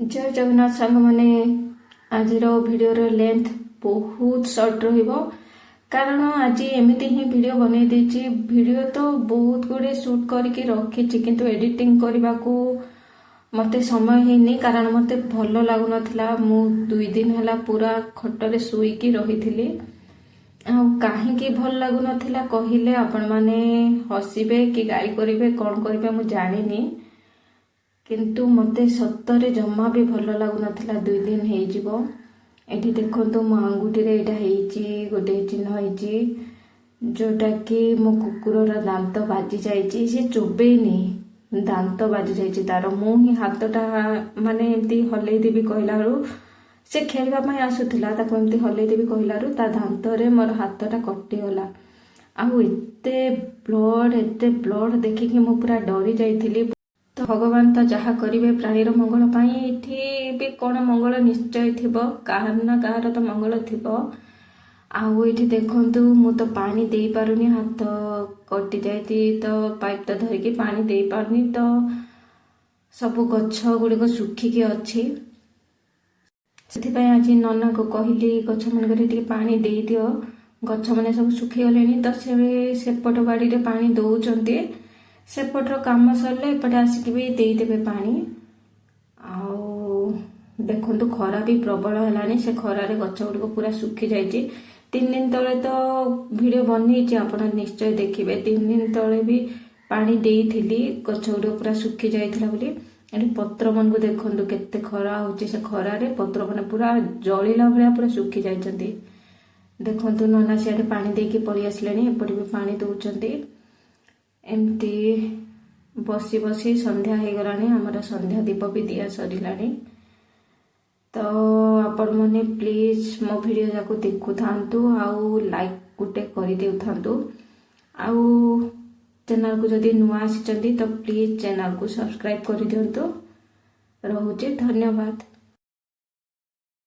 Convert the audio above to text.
जय जगन्नाथ सांग मैंने आज भिडर लेंथ बहुत सर्ट रहिबो कारण आज एमती ही वीडियो बनै देछि। वीडियो तो बहुत गुड़े शूट करके रखी किंतु एडिटिंग करने को मते समय हैनी कारण मते भल लागु नथिला। मु 2 दिन हला पूरा खटरे शुईकी रही कहीं भल लागु नथिला कहिले आपण माने हसिबे कि गाली करिवे कौन करिवे मु जानिनी किंतु मते सत्तरे जमा भी भल लागु नथिला। 2 दिन हे जिवो एठी देखंतु मो आंगुठी रे एटा हेची गोटे चिन्ह हेची जोटा कि मो कुकुरर दांत बाजी जाइची। से चोबेनी दांत बाजी जाइची तार मु ही हाथटा माने एमती हलै देबी कहलारू से खेलबा पई आसुथिला ताको एमती हलै देबी कहलारू ता दांत रे मोर हाथटा कटि गला। आउ एते ब्लड देखि कि मु पूरा डरी जाइथिली। तो भगवान तो जहाँ करेंगे प्राणीर मंगल पाई एठी भी कौन मंगल निश्चय थिबो काहर ना काहर तो मंगल थिबो। आउ एठी देखंतु मु तो पानी दे पारुनी हाथ कटि जाइती तो पाइप तो धरिकी पानी दे पारुनी तो सब गछ गुड़िक सुखिकी अच्छी से आज नना को कहली गछ मन पानी दे दियो गछ मैंने सब सुखी गले तो सेपट बाड़ी रे पानी दौरान सेपटर काम सरले एपटे आसिक भी देदेवे पानी। देखु खरा भी प्रबल है से खरारे गछ गुड़िक पूरा सुखी जाइए। 3 दिन तले तो वीडियो बनी आप निश्चय देखिए 3 दिन तले भी पानी देइथिली गछ गुड़िक पूरा सुखी जाइथिला बोली। पत्र मन को देखु केते खरा होची से खरारे पत्र मन पूरा जलिला भलिया पूरा सुखी जाइछन्ती। देखंतु नना सियाडे पानी देके पळी आसलेनी एपटे भी पानी दउचन्ती। एमती बसी बसी संध्या हो गलानी आमर संध्या दीप भी दिया सरिलानी। तो आपण मैंने प्लीज मो वीडियो जाको देखु थांतु आउ लाइक गुटे करि देउ थांतु आउ चैनल को जदि नुआ आसी तो प्लीज चैनल को सब्सक्राइब कर दियंतु। रहुचे धन्यवाद।